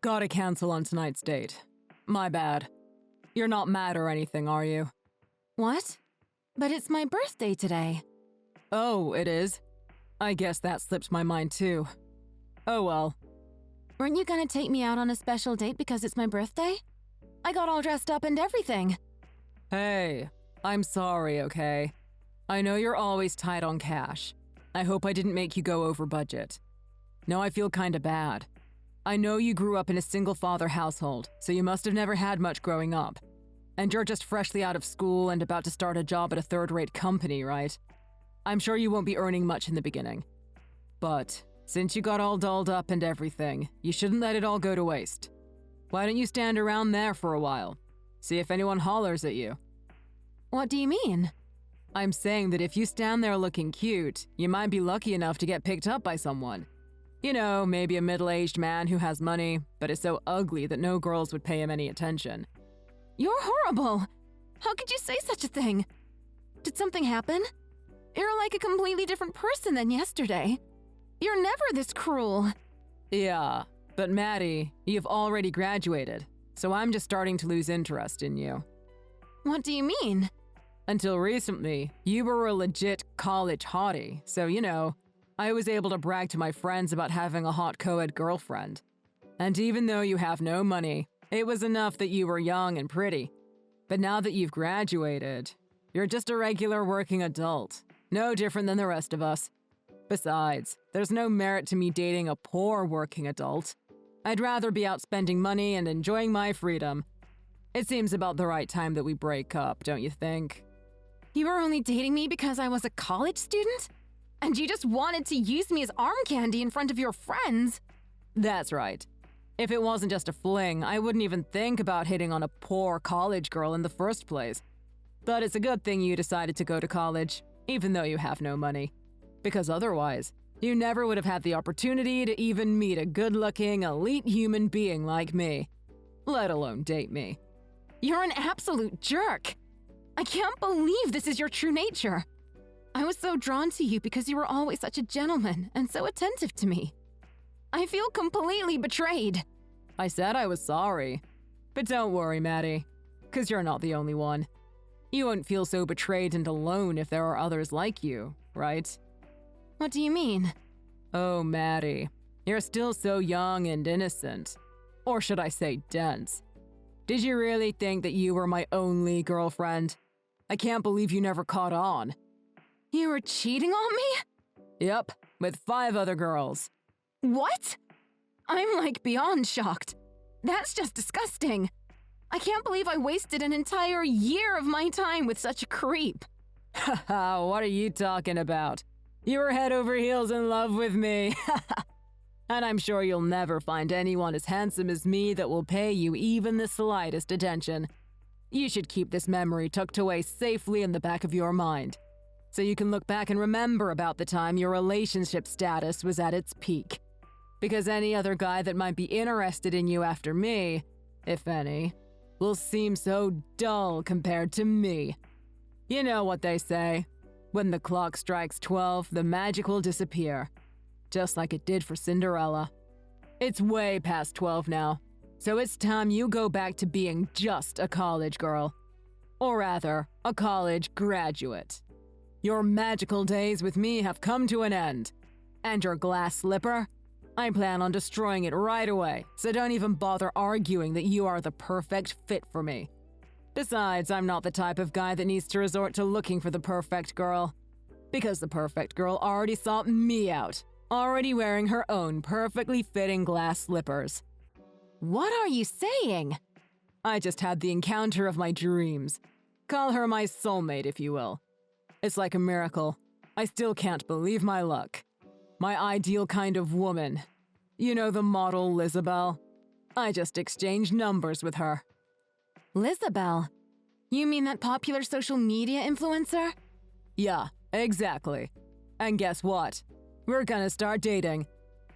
Gotta cancel on tonight's date. My bad. You're not mad or anything, are you? What? But it's my birthday today. Oh, it is? I guess that slipped my mind too. Oh well. Weren't you gonna take me out on a special date because it's my birthday? I got all dressed up and everything. Hey, I'm sorry, okay? I know you're always tight on cash. I hope I didn't make you go over budget. No, I feel kinda bad. I know you grew up in a single-father household, so you must have never had much growing up. And you're just freshly out of school and about to start a job at a third-rate company, right? I'm sure you won't be earning much in the beginning. But since you got all dolled up and everything, you shouldn't let it all go to waste. Why don't you stand around there for a while? See if anyone hollers at you. What do you mean? I'm saying that if you stand there looking cute, you might be lucky enough to get picked up by someone. You know, maybe a middle-aged man who has money, but is so ugly that no girls would pay him any attention. You're horrible! How could you say such a thing? Did something happen? You're like a completely different person than yesterday. You're never this cruel. Yeah, but Maddie, you've already graduated, so I'm just starting to lose interest in you. What do you mean? Until recently, you were a legit college hottie, so you know, I was able to brag to my friends about having a hot co-ed girlfriend. And even though you have no money, it was enough that you were young and pretty. But now that you've graduated, you're just a regular working adult, no different than the rest of us. Besides, there's no merit to me dating a poor working adult. I'd rather be out spending money and enjoying my freedom. It seems about the right time that we break up, don't you think? You were only dating me because I was a college student? And you just wanted to use me as arm candy in front of your friends? That's right. If it wasn't just a fling, I wouldn't even think about hitting on a poor college girl in the first place. But it's a good thing you decided to go to college, even though you have no money. Because otherwise, you never would have had the opportunity to even meet a good-looking, elite human being like me. Let alone date me. You're an absolute jerk! I can't believe this is your true nature. I was so drawn to you because you were always such a gentleman and so attentive to me. I feel completely betrayed. I said I was sorry. But don't worry, Maddie, because you're not the only one. You won't feel so betrayed and alone if there are others like you, right? What do you mean? Oh, Maddie, you're still so young and innocent. Or should I say dense. Did you really think that you were my only girlfriend? I can't believe you never caught on. You were cheating on me? Yep, with 5 other girls. What? I'm like beyond shocked. That's just disgusting. I can't believe I wasted an entire year of my time with such a creep. Haha, what are you talking about? You were head over heels in love with me. And I'm sure you'll never find anyone as handsome as me that will pay you even the slightest attention. You should keep this memory tucked away safely in the back of your mind, so you can look back and remember about the time your relationship status was at its peak. Because any other guy that might be interested in you after me, if any, will seem so dull compared to me. You know what they say, when the clock strikes 12, the magic will disappear. Just like it did for Cinderella. It's way past 12 now, so it's time you go back to being just a college girl. Or rather, a college graduate. Your magical days with me have come to an end. And your glass slipper? I plan on destroying it right away, so don't even bother arguing that you are the perfect fit for me. Besides, I'm not the type of guy that needs to resort to looking for the perfect girl. Because the perfect girl already sought me out, already wearing her own perfectly fitting glass slippers. What are you saying? I just had the encounter of my dreams. Call her my soulmate, if you will. It's like a miracle. I still can't believe my luck. My ideal kind of woman. You know the model Lizabelle? I just exchanged numbers with her. Lizabelle? You mean that popular social media influencer? Yeah, exactly. And guess what? We're gonna start dating.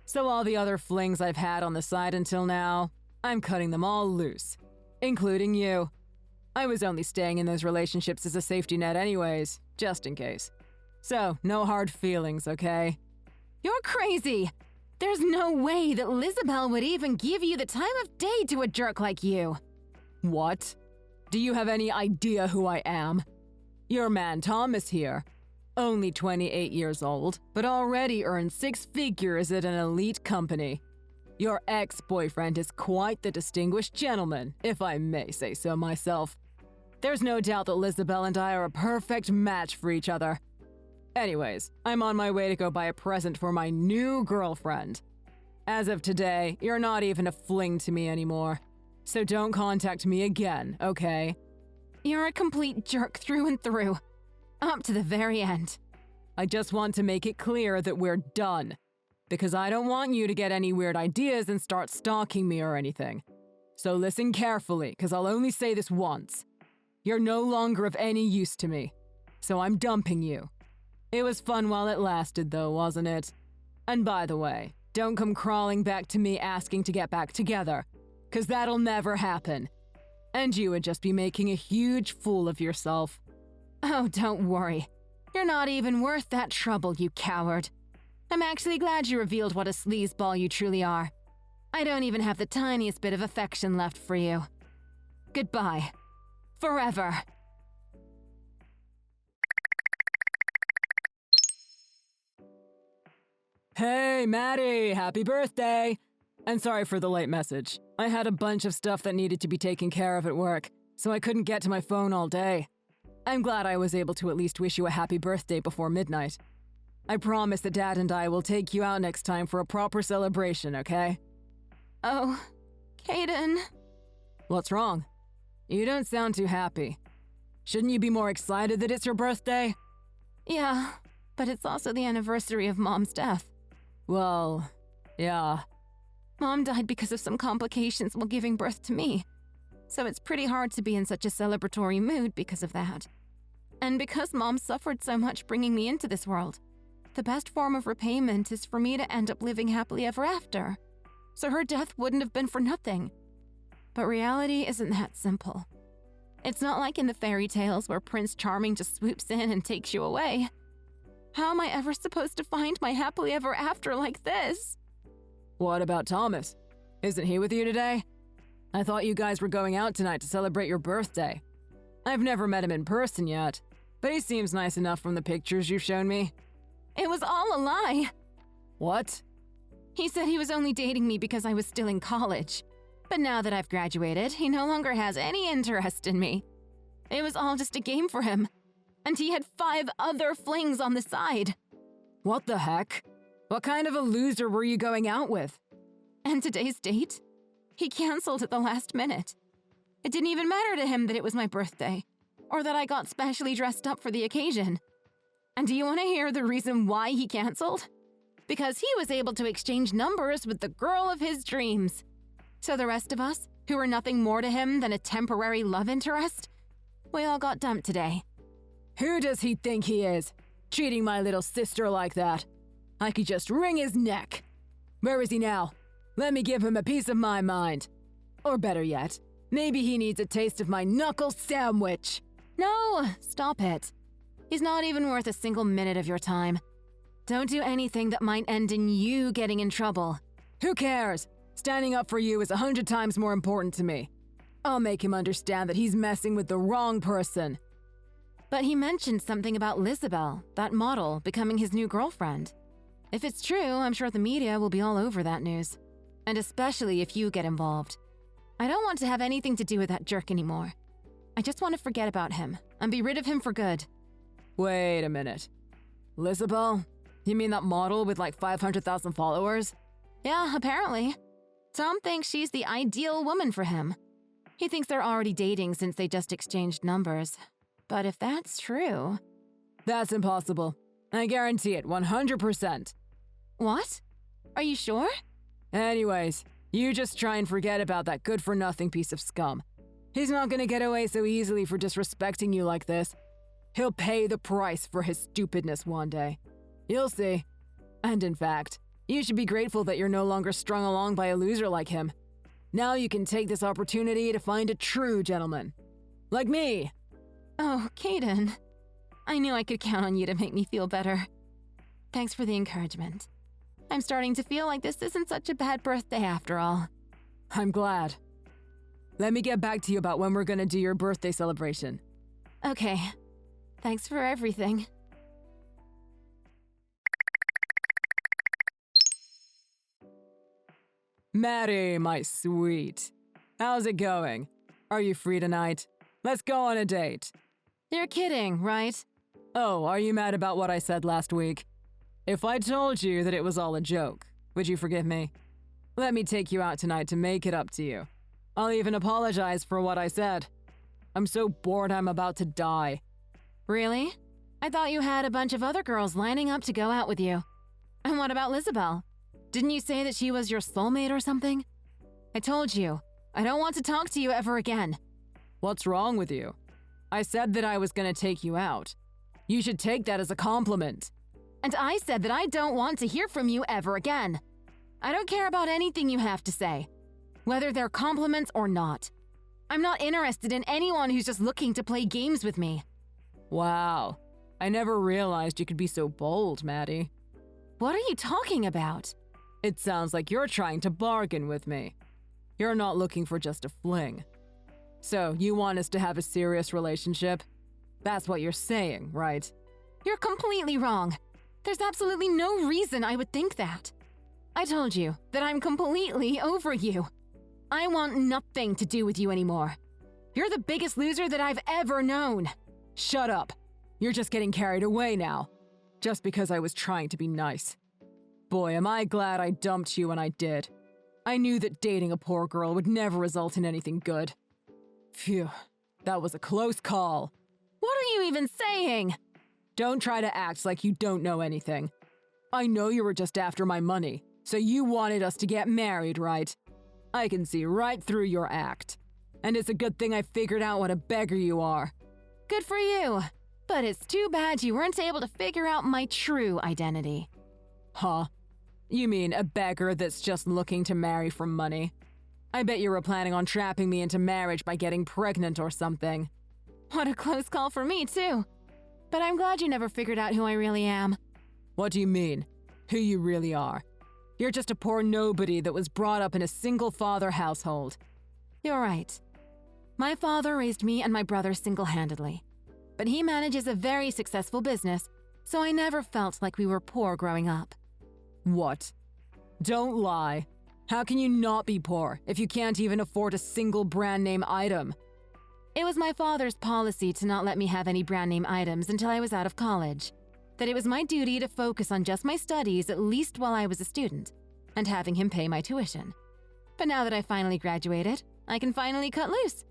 So all the other flings I've had on the side until now, I'm cutting them all loose. Including you. I was only staying in those relationships as a safety net anyways, just in case. So, no hard feelings, okay? You're crazy! There's no way that Lizabelle would even give you the time of day to a jerk like you. What? Do you have any idea who I am? Your man Thomas here. Only 28 years old, but already earned 6 figures at an elite company. Your ex-boyfriend is quite the distinguished gentleman, if I may say so myself. There's no doubt that Lizabelle and I are a perfect match for each other. Anyways, I'm on my way to go buy a present for my new girlfriend. As of today, you're not even a fling to me anymore. So don't contact me again, okay? You're a complete jerk through and through. Up to the very end. I just want to make it clear that we're done. Because I don't want you to get any weird ideas and start stalking me or anything. So listen carefully, because I'll only say this once. You're no longer of any use to me. So I'm dumping you. It was fun while it lasted, though, wasn't it? And by the way, don't come crawling back to me asking to get back together, because that'll never happen. And you would just be making a huge fool of yourself. Oh, don't worry. You're not even worth that trouble, you coward. I'm actually glad you revealed what a sleazeball you truly are. I don't even have the tiniest bit of affection left for you. Goodbye. Forever. Hey, Maddie! Happy birthday! And sorry for the late message. I had a bunch of stuff that needed to be taken care of at work, so I couldn't get to my phone all day. I'm glad I was able to at least wish you a happy birthday before midnight. I promise that Dad and I will take you out next time for a proper celebration, okay? Oh, Caden. What's wrong? You don't sound too happy. Shouldn't you be more excited that it's your birthday? Yeah, but it's also the anniversary of Mom's death. Well, yeah. Mom died because of some complications while giving birth to me. So it's pretty hard to be in such a celebratory mood because of that. And because Mom suffered so much bringing me into this world, the best form of repayment is for me to end up living happily ever after. So her death wouldn't have been for nothing. But reality isn't that simple. It's not like in the fairy tales where Prince Charming just swoops in and takes you away. How am I ever supposed to find my happily ever after like this? What about Thomas? Isn't he with you today? I thought you guys were going out tonight to celebrate your birthday. I've never met him in person yet, but he seems nice enough from the pictures you've shown me. It was all a lie. What? He said he was only dating me because I was still in college. But now that I've graduated, he no longer has any interest in me. It was all just a game for him. And he had 5 other flings on the side. What the heck? What kind of a loser were you going out with? And today's date? He canceled at the last minute. It didn't even matter to him that it was my birthday, or that I got specially dressed up for the occasion. And do you want to hear the reason why he canceled? Because he was able to exchange numbers with the girl of his dreams. So the rest of us, who were nothing more to him than a temporary love interest, we all got dumped today. Who does he think he is? Treating my little sister like that. I could just wring his neck. Where is he now? Let me give him a piece of my mind. Or better yet, maybe he needs a taste of my knuckle sandwich. No, stop it. He's not even worth a single minute of your time. Don't do anything that might end in you getting in trouble. Who cares? Standing up for you is 100 times more important to me. I'll make him understand that he's messing with the wrong person. But he mentioned something about Lizabelle, that model, becoming his new girlfriend. If it's true, I'm sure the media will be all over that news. And especially if you get involved. I don't want to have anything to do with that jerk anymore. I just want to forget about him and be rid of him for good. Wait a minute. Lizabelle? You mean that model with like 500,000 followers? Yeah, apparently. Tom thinks she's the ideal woman for him. He thinks they're already dating since they just exchanged numbers. But if that's true... That's impossible. I guarantee it, 100%. What? Are you sure? Anyways, you just try and forget about that good-for-nothing piece of scum. He's not gonna get away so easily for disrespecting you like this. He'll pay the price for his stupidness one day. You'll see. And in fact, you should be grateful that you're no longer strung along by a loser like him. Now you can take this opportunity to find a true gentleman. Like me. Oh, Caden. I knew I could count on you to make me feel better. Thanks for the encouragement. I'm starting to feel like this isn't such a bad birthday after all. I'm glad. Let me get back to you about when we're gonna do your birthday celebration. Okay. Thanks for everything. Maddie, my sweet. How's it going? Are you free tonight? Let's go on a date. You're kidding, right? Oh, are you mad about what I said last week? If I told you that it was all a joke, would you forgive me? Let me take you out tonight to make it up to you. I'll even apologize for what I said. I'm so bored I'm about to die. Really? I thought you had a bunch of other girls lining up to go out with you. And what about Lizabelle? Didn't you say that she was your soulmate or something? I told you, I don't want to talk to you ever again. What's wrong with you? I said that I was gonna take you out. You should take that as a compliment. And I said that I don't want to hear from you ever again. I don't care about anything you have to say, whether they're compliments or not. I'm not interested in anyone who's just looking to play games with me. Wow. I never realized you could be so bold, Maddie. What are you talking about? It sounds like you're trying to bargain with me. You're not looking for just a fling. So, you want us to have a serious relationship? That's what you're saying, right? You're completely wrong. There's absolutely no reason I would think that. I told you that I'm completely over you. I want nothing to do with you anymore. You're the biggest loser that I've ever known. Shut up. You're just getting carried away now. Just because I was trying to be nice. Boy, am I glad I dumped you when I did. I knew that dating a poor girl would never result in anything good. Phew, that was a close call. What are you even saying? Don't try to act like you don't know anything. I know you were just after my money, so you wanted us to get married, right? I can see right through your act. And it's a good thing I figured out what a beggar you are. Good for you. But it's too bad you weren't able to figure out my true identity. Huh? You mean a beggar that's just looking to marry for money? I bet you were planning on trapping me into marriage by getting pregnant or something. What a close call for me, too. But I'm glad you never figured out who I really am. What do you mean? Who you really are? You're just a poor nobody that was brought up in a single-father household. You're right. My father raised me and my brother single-handedly. But he manages a very successful business, so I never felt like we were poor growing up. What? Don't lie. How can you not be poor if you can't even afford a single brand name item? It was my father's policy to not let me have any brand name items until I was out of college. That it was my duty to focus on just my studies at least while I was a student, and having him pay my tuition. But now that I finally graduated, I can finally cut loose.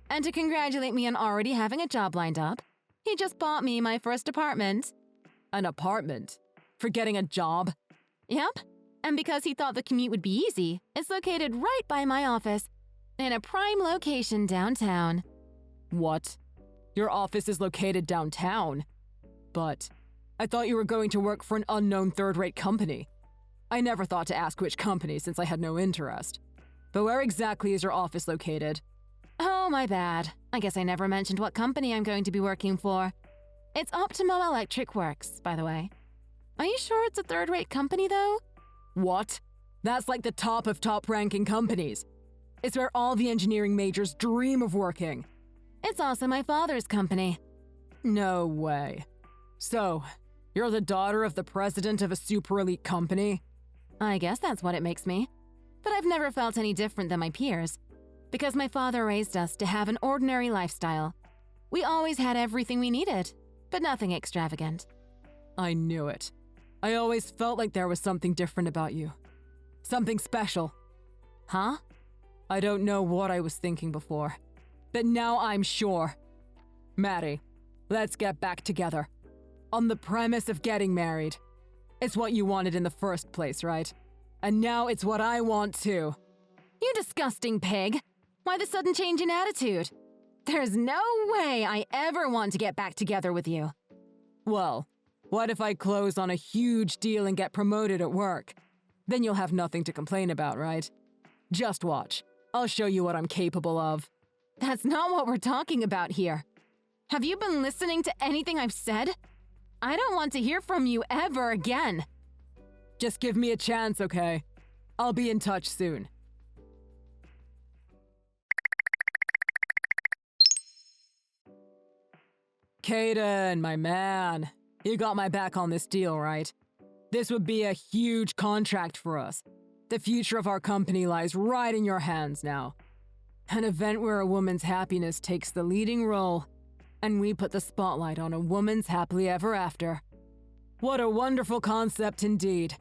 And to congratulate me on already having a job lined up, he just bought me my first apartment. An apartment? For getting a job? Yep. And because he thought the commute would be easy, it's located right by my office, in a prime location downtown. What? Your office is located downtown? But I thought you were going to work for an unknown third-rate company. I never thought to ask which company since I had no interest. But where exactly is your office located? Oh, my bad. I guess I never mentioned what company I'm going to be working for. It's Optimum Electric Works, by the way. Are you sure it's a third-rate company, though? What? That's like the top of top-ranking companies. It's where all the engineering majors dream of working. It's also my father's company. No way. So, you're the daughter of the president of a super elite company? I guess that's what it makes me. But I've never felt any different than my peers. Because my father raised us to have an ordinary lifestyle. We always had everything we needed, but nothing extravagant. I knew it. I always felt like there was something different about you. Something special. Huh? I don't know what I was thinking before, but now I'm sure. Maddie, let's get back together. On the premise of getting married. It's what you wanted in the first place, right? And now it's what I want too. You disgusting pig! Why the sudden change in attitude? There's no way I ever want to get back together with you. Well, what if I close on a huge deal and get promoted at work? Then you'll have nothing to complain about, right? Just watch. I'll show you what I'm capable of. That's not what we're talking about here. Have you been listening to anything I've said? I don't want to hear from you ever again. Just give me a chance, okay? I'll be in touch soon. Caden, my man. You got my back on this deal, right? This would be a huge contract for us. The future of our company lies right in your hands now. An event where a woman's happiness takes the leading role, and we put the spotlight on a woman's happily ever after. What a wonderful concept indeed.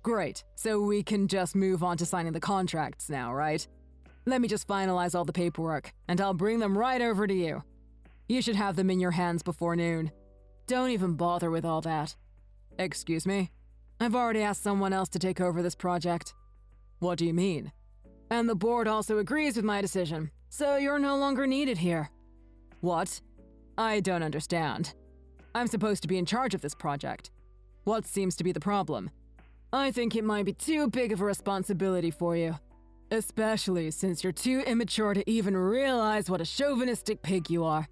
Great, so we can just move on to signing the contracts now, right? Let me just finalize all the paperwork, and I'll bring them right over to you. You should have them in your hands before noon. Don't even bother with all that. Excuse me? I've already asked someone else to take over this project. What do you mean? And the board also agrees with my decision, so you're no longer needed here. What? I don't understand. I'm supposed to be in charge of this project. What seems to be the problem? I think it might be too big of a responsibility for you. Especially since you're too immature to even realize what a chauvinistic pig you are.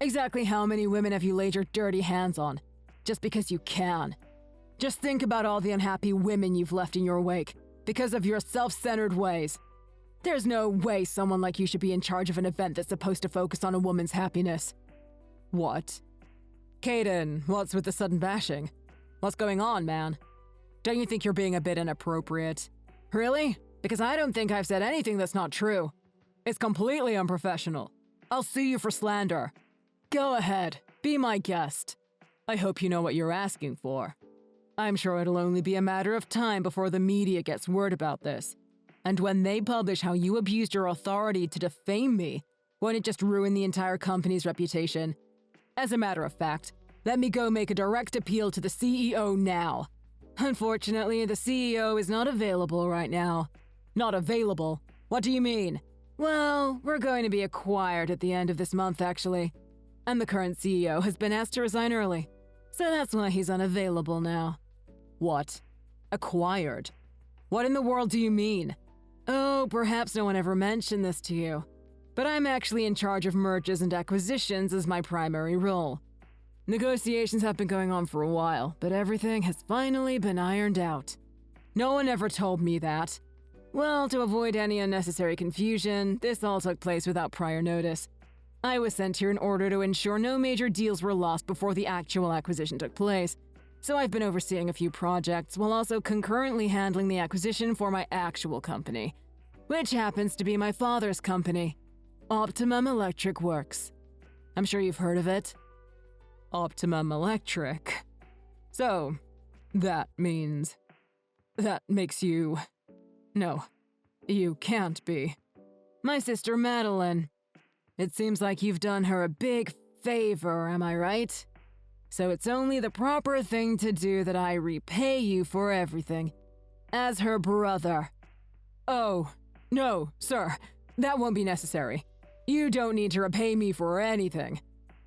Exactly how many women have you laid your dirty hands on? Just because you can. Just think about all the unhappy women you've left in your wake because of your self-centered ways. There's no way someone like you should be in charge of an event that's supposed to focus on a woman's happiness. What? Caden, what's with the sudden bashing? What's going on, man? Don't you think you're being a bit inappropriate? Really? Because I don't think I've said anything that's not true. It's completely unprofessional. I'll sue you for slander. Go ahead, be my guest. I hope you know what you're asking for. I'm sure it'll only be a matter of time before the media gets word about this. And when they publish how you abused your authority to defame me, won't it just ruin the entire company's reputation? As a matter of fact, let me go make a direct appeal to the CEO now. Unfortunately, the CEO is not available right now. Not available? What do you mean? Well, we're going to be acquired at the end of this month, actually. And the current CEO has been asked to resign early. So that's why he's unavailable now. What? Acquired? What in the world do you mean? Oh, perhaps no one ever mentioned this to you. But I'm actually in charge of mergers and acquisitions as my primary role. Negotiations have been going on for a while, but everything has finally been ironed out. No one ever told me that. Well, to avoid any unnecessary confusion, this all took place without prior notice. I was sent here in order to ensure no major deals were lost before the actual acquisition took place, so I've been overseeing a few projects while also concurrently handling the acquisition for my actual company, which happens to be my father's company, Optimum Electric Works. I'm sure you've heard of it. Optimum Electric. So, that makes you... No, you can't be. My sister Marilyn. It seems like you've done her a big favor, am I right? So it's only the proper thing to do that I repay you for everything. As her brother. Oh, no, sir. That won't be necessary. You don't need to repay me for anything.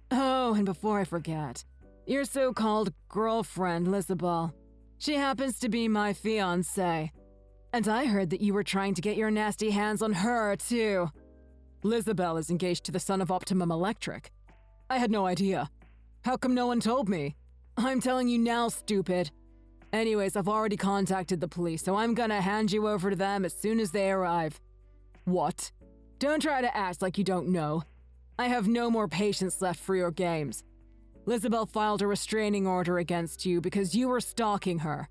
Oh, and before I forget, your so-called girlfriend, Lizabelle. She happens to be my fiancée. And I heard that you were trying to get your nasty hands on her, too. Lizabelle is engaged to the son of Optimum Electric. I had no idea. How come no one told me? I'm telling you now, stupid. Anyways, I've already contacted the police, so I'm gonna hand you over to them as soon as they arrive. What? Don't try to act like you don't know. I have no more patience left for your games. Lizabelle filed a restraining order against you because you were stalking her.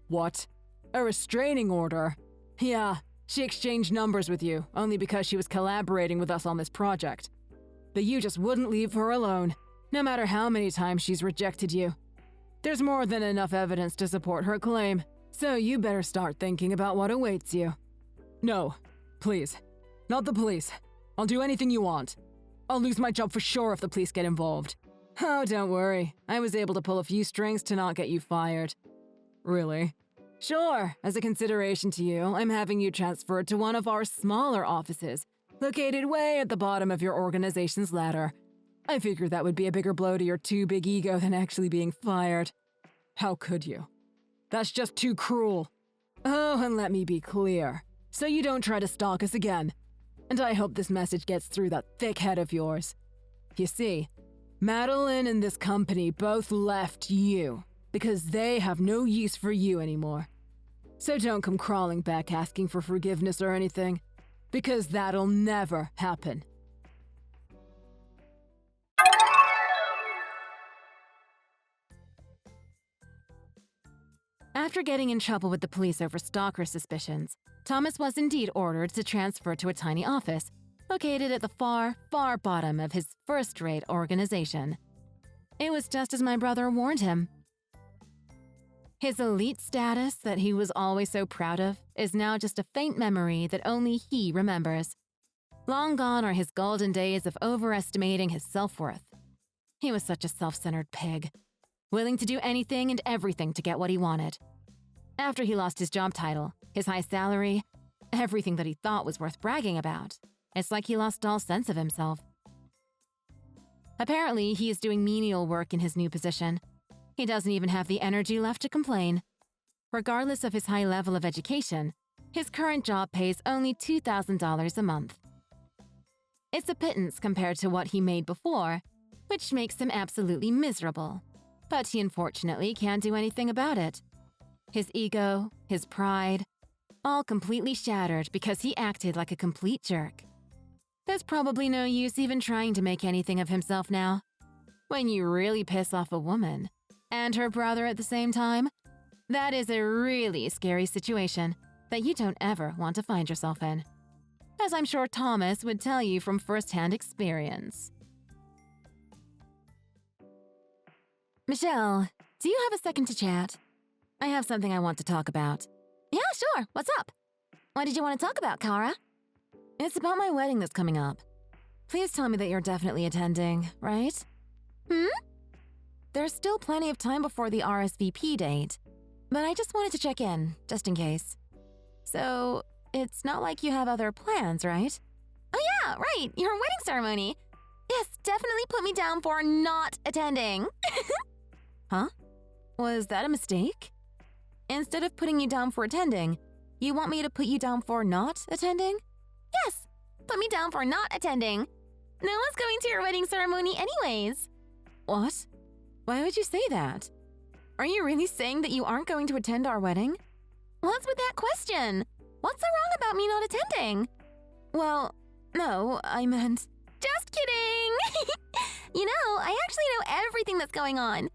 What? A restraining order? Yeah, she exchanged numbers with you, only because she was collaborating with us on this project. But you just wouldn't leave her alone, no matter how many times she's rejected you. There's more than enough evidence to support her claim, so you better start thinking about what awaits you. No, please. Not the police. I'll do anything you want. I'll lose my job for sure if the police get involved. Oh, don't worry. I was able to pull a few strings to not get you fired. Really? Sure. As a consideration to you, I'm having you transferred to one of our smaller offices, located way at the bottom of your organization's ladder. I figured that would be a bigger blow to your too big ego than actually being fired. How could you? That's just too cruel. Oh, and let me be clear, so you don't try to stalk us again. And I hope this message gets through that thick head of yours. You see, Madeline and this company both left you because they have no use for you anymore. So don't come crawling back asking for forgiveness or anything, because that'll never happen. After getting in trouble with the police over stalker suspicions, Thomas was indeed ordered to transfer to a tiny office located at the far, far bottom of his first-rate organization. It was just as my brother warned him. His elite status that he was always so proud of is now just a faint memory that only he remembers. Long gone are his golden days of overestimating his self-worth. He was such a self-centered pig, willing to do anything and everything to get what he wanted. After he lost his job title, his high salary, everything that he thought was worth bragging about, it's like he lost all sense of himself. Apparently, he is doing menial work in his new position. He doesn't even have the energy left to complain. Regardless of his high level of education, his current job pays only $2,000 a month. It's a pittance compared to what he made before, which makes him absolutely miserable. But he unfortunately can't do anything about it. His ego, his pride, all completely shattered because he acted like a complete jerk. There's probably no use even trying to make anything of himself now. When you really piss off a woman, and her brother at the same time, that is a really scary situation that you don't ever want to find yourself in. As I'm sure Thomas would tell you from first-hand experience. Michelle, do you have a second to chat? I have something I want to talk about. Yeah, sure. What's up? What did you want to talk about, Kara? It's about my wedding that's coming up. Please tell me that you're definitely attending, right? There's still plenty of time before the RSVP date, but I just wanted to check in, just in case. So, it's not like you have other plans, right? Oh yeah, right, your wedding ceremony. Yes, definitely put me down for not attending. Huh? Was that a mistake? Instead of putting you down for attending, you want me to put you down for not attending? Yes, put me down for not attending. No one's going to your wedding ceremony anyways. What? Why would you say that? Are you really saying that you aren't going to attend our wedding? What's with that question? What's so wrong about me not attending? Well, no, I meant… Just kidding! You know, I actually know everything that's going on.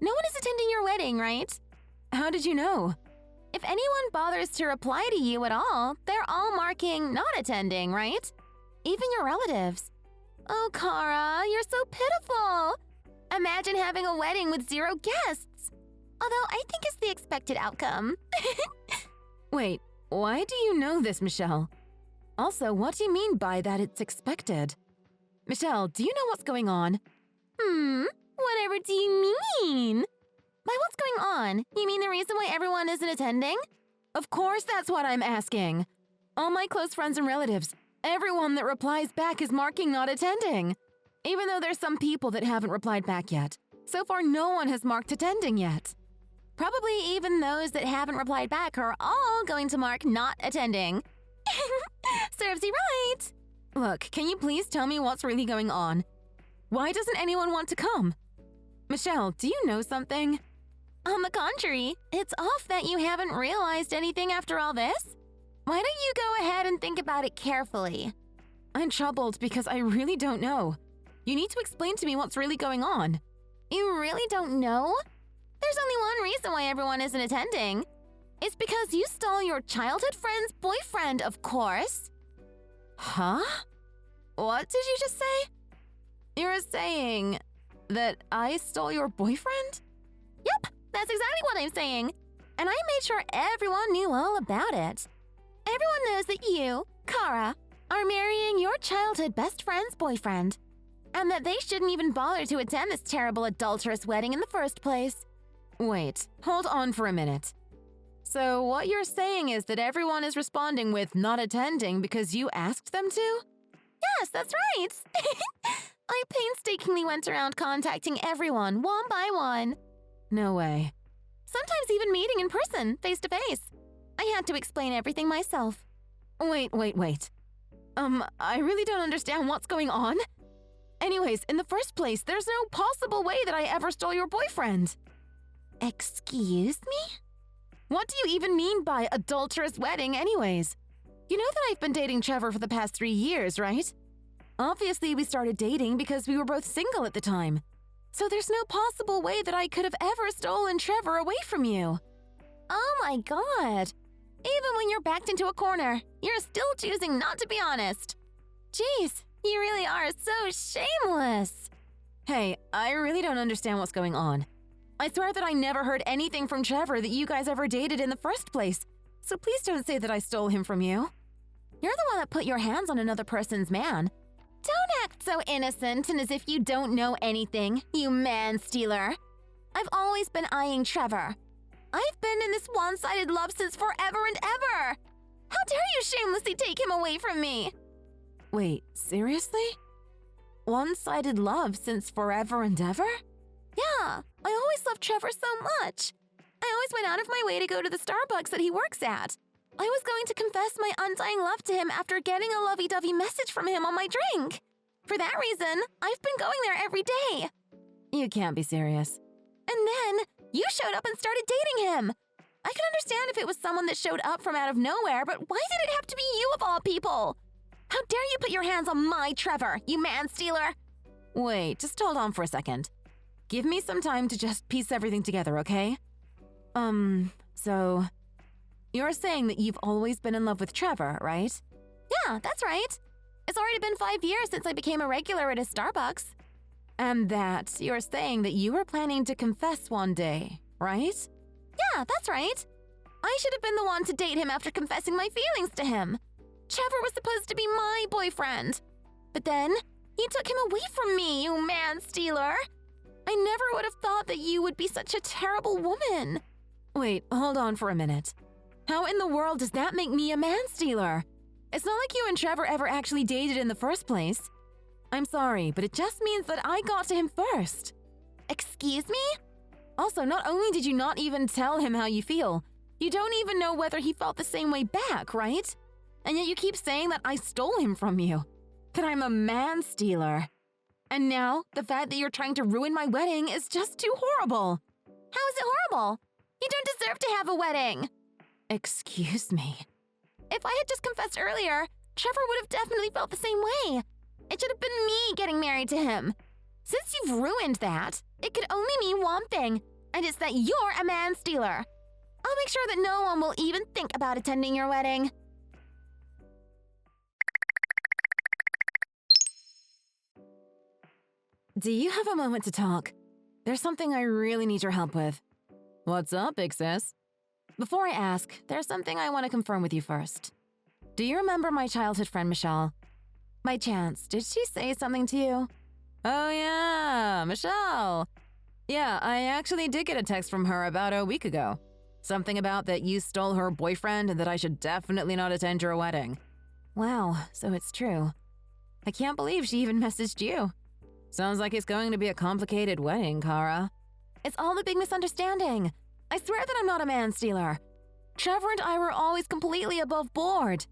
No one is attending your wedding, right? How did you know? If anyone bothers to reply to you at all, they're all marking not attending, right? Even your relatives. Oh, Kara, you're so pitiful. Imagine having a wedding with 0 guests. Although I think it's the expected outcome. Wait, why do you know this, Michelle? Also, what do you mean by that it's expected? Michelle, do you know what's going on? Whatever do you mean? By what's going on? You mean the reason why everyone isn't attending? Of course that's what I'm asking. All my close friends and relatives, everyone that replies back is marking not attending. Even though there's some people that haven't replied back yet. So far, no one has marked attending yet. Probably even those that haven't replied back are all going to mark not attending. Serves you right. Look, can you please tell me what's really going on? Why doesn't anyone want to come? Michelle, do you know something? On the contrary, it's off that you haven't realized anything after all this. Why don't you go ahead and think about it carefully? I'm troubled because I really don't know. You need to explain to me what's really going on. You really don't know? There's only one reason why everyone isn't attending. It's because you stole your childhood friend's boyfriend, of course. Huh? What did you just say? You're saying that I stole your boyfriend? Yep, that's exactly what I'm saying. And I made sure everyone knew all about it. Everyone knows that you, Kara, are marrying your childhood best friend's boyfriend. And that they shouldn't even bother to attend this terrible adulterous wedding in the first place. Wait, hold on for a minute. So what you're saying is that everyone is responding with not attending because you asked them to? Yes, that's right. I painstakingly went around contacting everyone, one by one. No way. Sometimes even meeting in person, face to face. I had to explain everything myself. Wait. I really don't understand what's going on. Anyways, in the first place, there's no possible way that I ever stole your boyfriend. Excuse me? What do you even mean by adulterous wedding anyways? You know that I've been dating Trevor for the past 3 years, right? Obviously, we started dating because we were both single at the time. So there's no possible way that I could have ever stolen Trevor away from you. Oh my god. Even when you're backed into a corner, you're still choosing not to be honest. Jeez, you really are so shameless. Hey, I really don't understand what's going on. I swear that I never heard anything from Trevor that you guys ever dated in the first place. So please don't say that I stole him from you. You're the one that put your hands on another person's man. Don't act so innocent and as if you don't know anything, you man-stealer. I've always been eyeing Trevor. I've been in this one-sided love since forever and ever. How dare you shamelessly take him away from me? Wait, seriously? One-sided love since forever and ever? Yeah, I always loved Trevor so much. I always went out of my way to go to the Starbucks that he works at. I was going to confess my undying love to him after getting a lovey-dovey message from him on my drink. For that reason, I've been going there every day. You can't be serious. And then, you showed up and started dating him. I can understand if it was someone that showed up from out of nowhere, but why did it have to be you of all people? How dare you put your hands on my Trevor, you man-stealer? Wait, just hold on for a second. Give me some time to just piece everything together, okay? So... You're saying that you've always been in love with Trevor, right? Yeah, that's right. It's already been 5 years since I became a regular at his Starbucks. And that you're saying that you were planning to confess one day, right? Yeah, that's right. I should have been the one to date him after confessing my feelings to him. Trevor was supposed to be my boyfriend. But then, you took him away from me, you man-stealer. I never would have thought that you would be such a terrible woman. Wait, hold on for a minute. How in the world does that make me a man-stealer? It's not like you and Trevor ever actually dated in the first place. I'm sorry, but it just means that I got to him first. Excuse me? Also, not only did you not even tell him how you feel, you don't even know whether he felt the same way back, right? And yet you keep saying that I stole him from you. That I'm a man-stealer. And now, the fact that you're trying to ruin my wedding is just too horrible. How is it horrible? You don't deserve to have a wedding. Excuse me. If I had just confessed earlier, Trevor would have definitely felt the same way. It should have been me getting married to him. Since you've ruined that, it could only mean one thing, and it's that you're a man-stealer. I'll make sure that no one will even think about attending your wedding. Do you have a moment to talk? There's something I really need your help with. What's up, big sis? Before I ask, there's something I want to confirm with you first. Do you remember my childhood friend Michelle? By chance, did she say something to you? Oh yeah, Michelle. Yeah, I actually did get a text from her about a week ago. Something about that you stole her boyfriend and that I should definitely not attend your wedding. Wow, so it's true. I can't believe she even messaged you. Sounds like it's going to be a complicated wedding, Kara. It's all a big misunderstanding. I swear that I'm not a man-stealer. Trevor and I were always completely above board.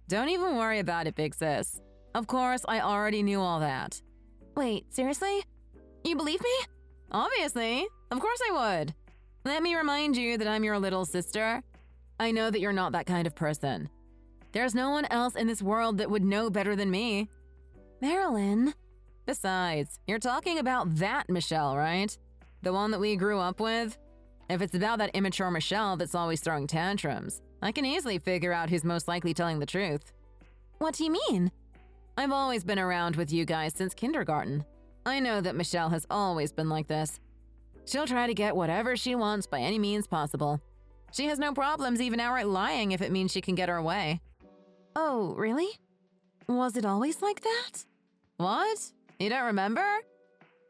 Don't even worry about it, big sis. Of course, I already knew all that. Wait, seriously? You believe me? Obviously. Of course I would. Let me remind you that I'm your little sister. I know that you're not that kind of person. There's no one else in this world that would know better than me. Marilyn. Besides, you're talking about that Michelle, right? The one that we grew up with? If it's about that immature Michelle that's always throwing tantrums, I can easily figure out who's most likely telling the truth. What do you mean? I've always been around with you guys since kindergarten. I know that Michelle has always been like this. She'll try to get whatever she wants by any means possible. She has no problems even outright lying if it means she can get her way. Oh, really? Was it always like that? What? You don't remember?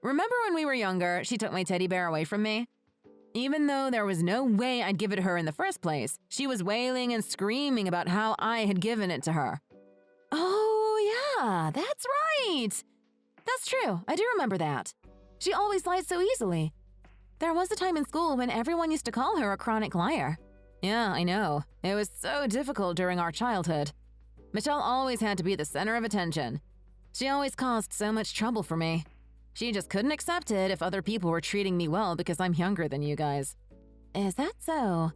Remember when we were younger, she took my teddy bear away from me? Even though there was no way I'd give it to her in the first place, she was wailing and screaming about how I had given it to her. Oh, yeah, that's right. That's true, I do remember that. She always lied so easily. There was a time in school when everyone used to call her a chronic liar. Yeah, I know. It was so difficult during our childhood. Michelle always had to be the center of attention. She always caused so much trouble for me. She just couldn't accept it if other people were treating me well because I'm younger than you guys. Is that so?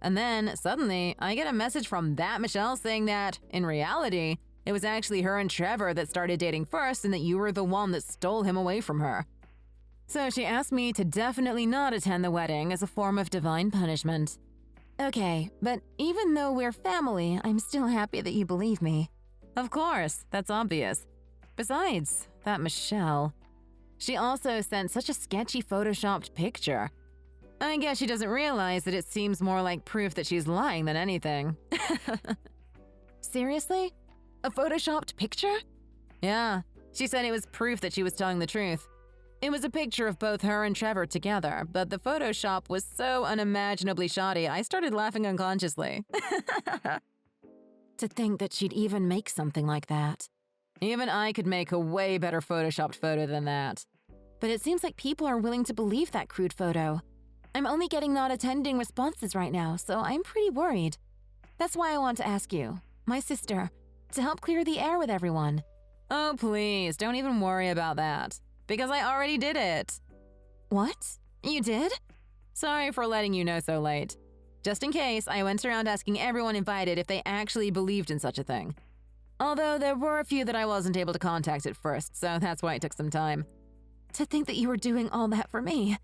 And then, suddenly, I get a message from that Michelle saying that, in reality, it was actually her and Trevor that started dating first and that you were the one that stole him away from her. So she asked me to definitely not attend the wedding as a form of divine punishment. Okay, but even though we're family, I'm still happy that you believe me. Of course, that's obvious. Besides, that Michelle, she also sent such a sketchy photoshopped picture. I guess she doesn't realize that it seems more like proof that she's lying than anything. Seriously? A photoshopped picture? Yeah, she said it was proof that she was telling the truth. It was a picture of both her and Trevor together, but the Photoshop was so unimaginably shoddy, I started laughing unconsciously. To think that she'd even make something like that. Even I could make a way better Photoshopped photo than that. But it seems like people are willing to believe that crude photo. I'm only getting not attending responses right now, so I'm pretty worried. That's why I want to ask you, my sister, to help clear the air with everyone. Oh, please, don't even worry about that. Because I already did it. What? You did? Sorry for letting you know so late. Just in case, I went around asking everyone invited if they actually believed in such a thing. Although there were a few that I wasn't able to contact at first, so that's why it took some time. To think that you were doing all that for me.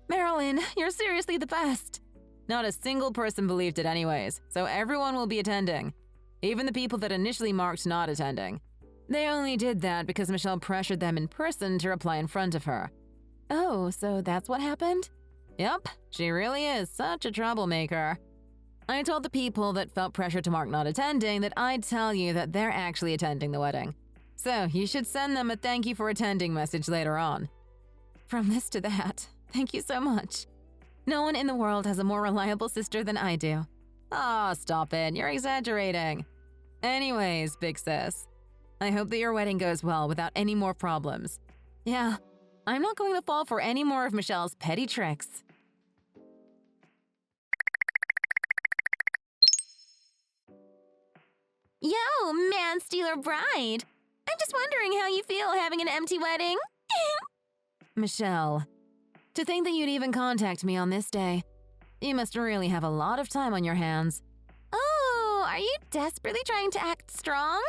Marilyn, you're seriously the best. Not a single person believed it anyways, so everyone will be attending. Even the people that initially marked not attending. They only did that because Michelle pressured them in person to reply in front of her. Oh, so that's what happened? Yep, she really is such a troublemaker. I told the people that felt pressure to mark not attending that I'd tell you that they're actually attending the wedding. So you should send them a thank you for attending message later on. From this to that, thank you so much. No one in the world has a more reliable sister than I do. Aw, stop it, you're exaggerating. Anyways, big sis, I hope that your wedding goes well without any more problems. Yeah, I'm not going to fall for any more of Michelle's petty tricks. Yo, man-stealer bride! I'm just wondering how you feel having an empty wedding. Michelle, to think that you'd even contact me on this day. You must really have a lot of time on your hands. Oh, are you desperately trying to act strong?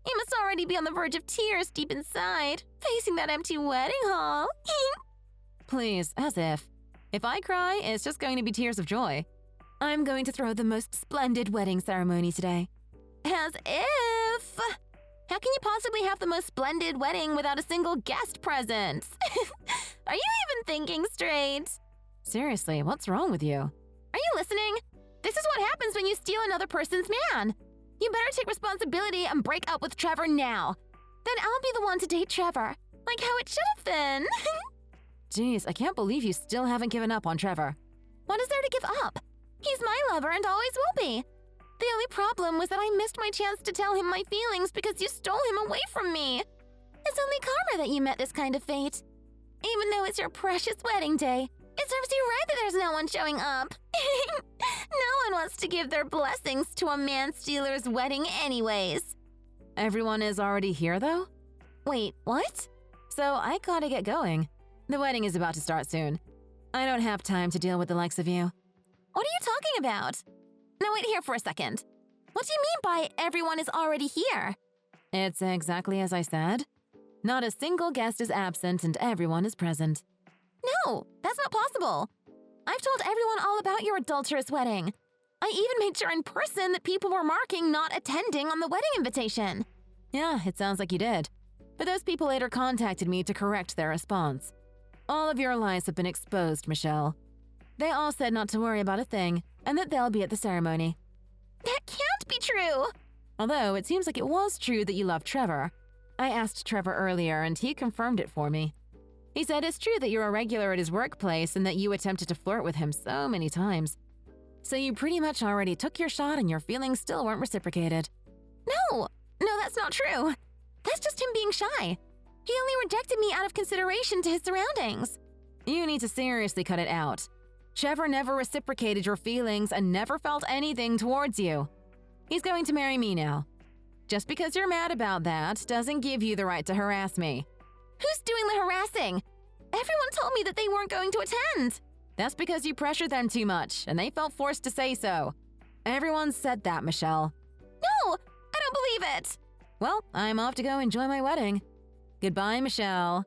You must already be on the verge of tears deep inside, facing that empty wedding hall. Please, as if. If I cry, it's just going to be tears of joy. I'm going to throw the most splendid wedding ceremony today. As if! How can you possibly have the most splendid wedding without a single guest present? Are you even thinking straight? Seriously, what's wrong with you? Are you listening? This is what happens when you steal another person's man. You better take responsibility and break up with Trevor now. Then I'll be the one to date Trevor, like how it should have been. Jeez, I can't believe you still haven't given up on Trevor. What is there to give up? He's my lover and always will be. The only problem was that I missed my chance to tell him my feelings because you stole him away from me. It's only karma that you met this kind of fate. Even though it's your precious wedding day, it serves you right that there's no one showing up. No one wants to give their blessings to a man-stealer's wedding anyways. Everyone is already here, though? Wait, what? So I gotta get going. The wedding is about to start soon. I don't have time to deal with the likes of you. What are you talking about? Now wait here for a second. What do you mean by everyone is already here? It's exactly as I said. Not a single guest is absent and everyone is present. No, that's not possible. I've told everyone all about your adulterous wedding. I even made sure in person that people were marking not attending on the wedding invitation. Yeah, it sounds like you did. But those people later contacted me to correct their response. All of your lies have been exposed, Michelle. They all said not to worry about a thing, and that they'll be at the ceremony. That can't be true! Although it seems like it was true that you love Trevor. I asked Trevor earlier, and he confirmed it for me. He said it's true that you're a regular at his workplace and that you attempted to flirt with him so many times. So you pretty much already took your shot and your feelings still weren't reciprocated. No, that's not true. That's just him being shy. He only rejected me out of consideration to his surroundings. You need to seriously cut it out. Trevor never reciprocated your feelings and never felt anything towards you. He's going to marry me now. Just because you're mad about that doesn't give you the right to harass me. Who's doing the harassing? Everyone told me that they weren't going to attend. That's because you pressured them too much, and they felt forced to say so. Everyone said that, Michelle. No, I don't believe it. Well, I'm off to go enjoy my wedding. Goodbye, Michelle.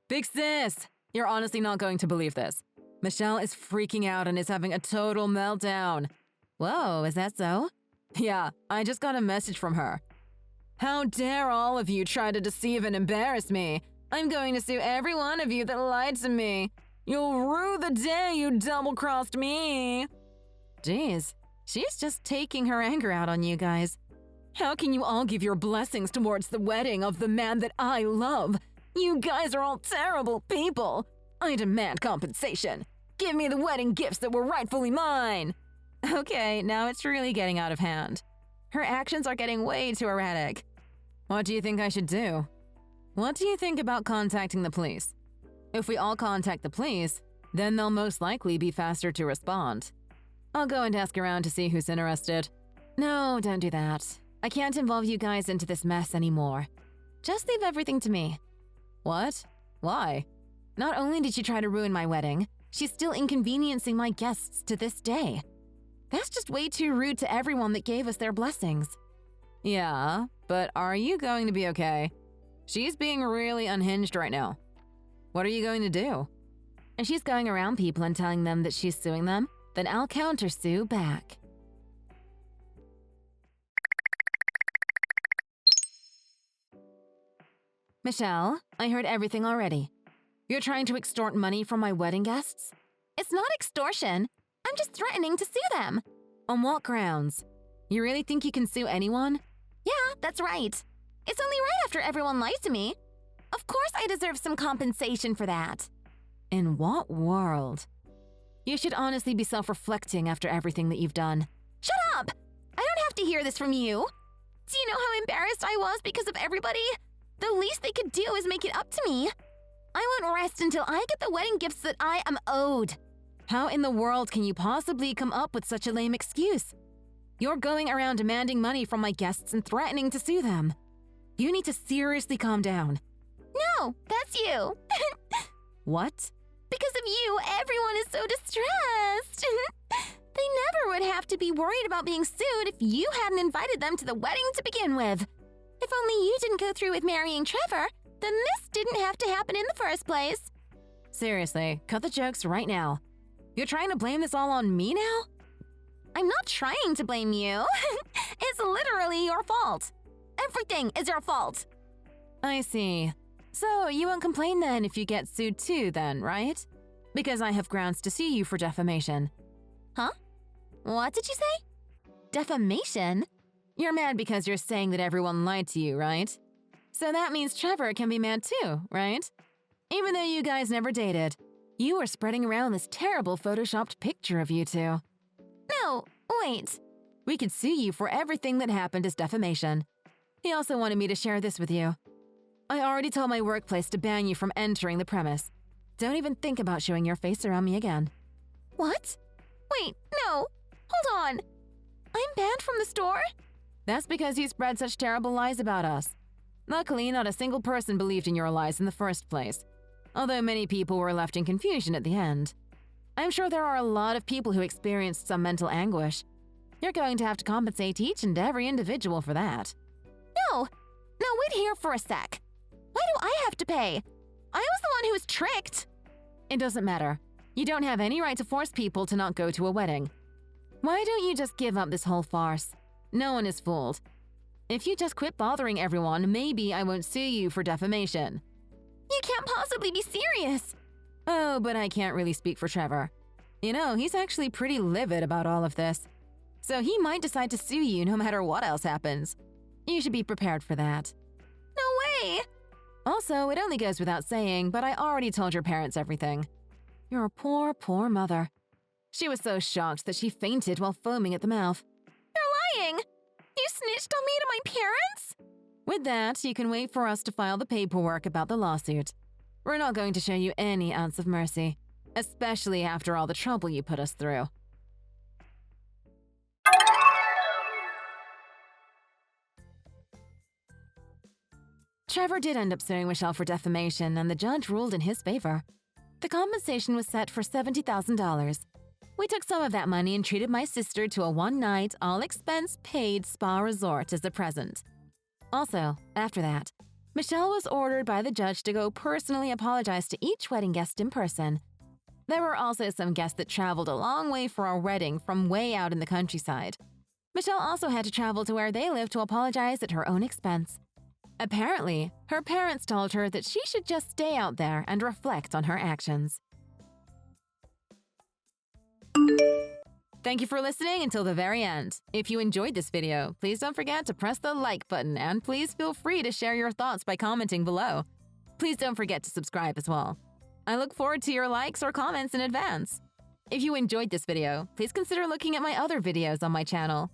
Big sis, you're honestly not going to believe this. Michelle is freaking out and is having a total meltdown. Whoa, is that so? Yeah, I just got a message from her. How dare all of you try to deceive and embarrass me? I'm going to sue every one of you that lied to me. You'll rue the day you double-crossed me. Jeez, she's just taking her anger out on you guys. How can you all give your blessings towards the wedding of the man that I love? You guys are all terrible people. I demand compensation. Give me the wedding gifts that were rightfully mine. Okay, now it's really getting out of hand. Her actions are getting way too erratic. What do you think I should do? What do you think about contacting the police? If we all contact the police, then they'll most likely be faster to respond. I'll go and ask around to see who's interested. No, don't do that. I can't involve you guys into this mess anymore. Just leave everything to me. What? Why? Not only did she try to ruin my wedding, she's still inconveniencing my guests to this day. That's just way too rude to everyone that gave us their blessings. Yeah, but are you going to be okay? She's being really unhinged right now. What are you going to do? If she's going around people and telling them that she's suing them, then I'll countersue back. Michelle, I heard everything already. You're trying to extort money from my wedding guests? It's not extortion. I'm just threatening to sue them. On what grounds? You really think you can sue anyone? Yeah, that's right. It's only right after everyone lied to me. Of course I deserve some compensation for that. In what world? You should honestly be self-reflecting after everything that you've done. Shut up! I don't have to hear this from you. Do you know how embarrassed I was because of everybody? The least they could do is make it up to me. I won't rest until I get the wedding gifts that I am owed. How in the world can you possibly come up with such a lame excuse? You're going around demanding money from my guests and threatening to sue them. You need to seriously calm down. No, that's you. What? Because of you, everyone is so distressed. They never would have to be worried about being sued if you hadn't invited them to the wedding to begin with. If only you didn't go through with marrying Trevor, then this didn't have to happen in the first place. Seriously, cut the jokes right now. You're trying to blame this all on me now? I'm not trying to blame you. It's literally your fault. Everything is your fault. I see. So you won't complain then if you get sued too then, right? Because I have grounds to sue you for defamation. Huh? What did you say? Defamation? You're mad because you're saying that everyone lied to you, right? So that means Trevor can be mad too, right? Even though you guys never dated, you were spreading around this terrible photoshopped picture of you two. No, wait. We could sue you for everything that happened as defamation. He also wanted me to share this with you. I already told my workplace to ban you from entering the premise. Don't even think about showing your face around me again. What? Wait, no. Hold on. I'm banned from the store? That's because you spread such terrible lies about us. Luckily, not a single person believed in your lies in the first place, although many people were left in confusion at the end. I'm sure there are a lot of people who experienced some mental anguish. You're going to have to compensate each and every individual for that. No, wait here for a sec. Why do I have to pay? I was the one who was tricked. It doesn't matter. You don't have any right to force people to not go to a wedding. Why don't you just give up this whole farce? No one is fooled. If you just quit bothering everyone, maybe I won't sue you for defamation. You can't possibly be serious. Oh, but I can't really speak for Trevor. You know, he's actually pretty livid about all of this. So he might decide to sue you no matter what else happens. You should be prepared for that. No way! Also, it only goes without saying, but I already told your parents everything. Your poor, poor mother. She was so shocked that she fainted while foaming at the mouth. You're lying! You snitched on me to my parents? With that, you can wait for us to file the paperwork about the lawsuit. We're not going to show you any ounce of mercy, especially after all the trouble you put us through. Trevor did end up suing Michelle for defamation, and the judge ruled in his favor. The compensation was set for $70,000. We took some of that money and treated my sister to a one-night, all-expense-paid spa resort as a present. Also, after that, Michelle was ordered by the judge to go personally apologize to each wedding guest in person. There were also some guests that traveled a long way for our wedding from way out in the countryside. Michelle also had to travel to where they lived to apologize at her own expense. Apparently, her parents told her that she should just stay out there and reflect on her actions. Thank you for listening until the very end. If you enjoyed this video, please don't forget to press the like button and please feel free to share your thoughts by commenting below. Please don't forget to subscribe as well. I look forward to your likes or comments in advance. If you enjoyed this video, please consider looking at my other videos on my channel.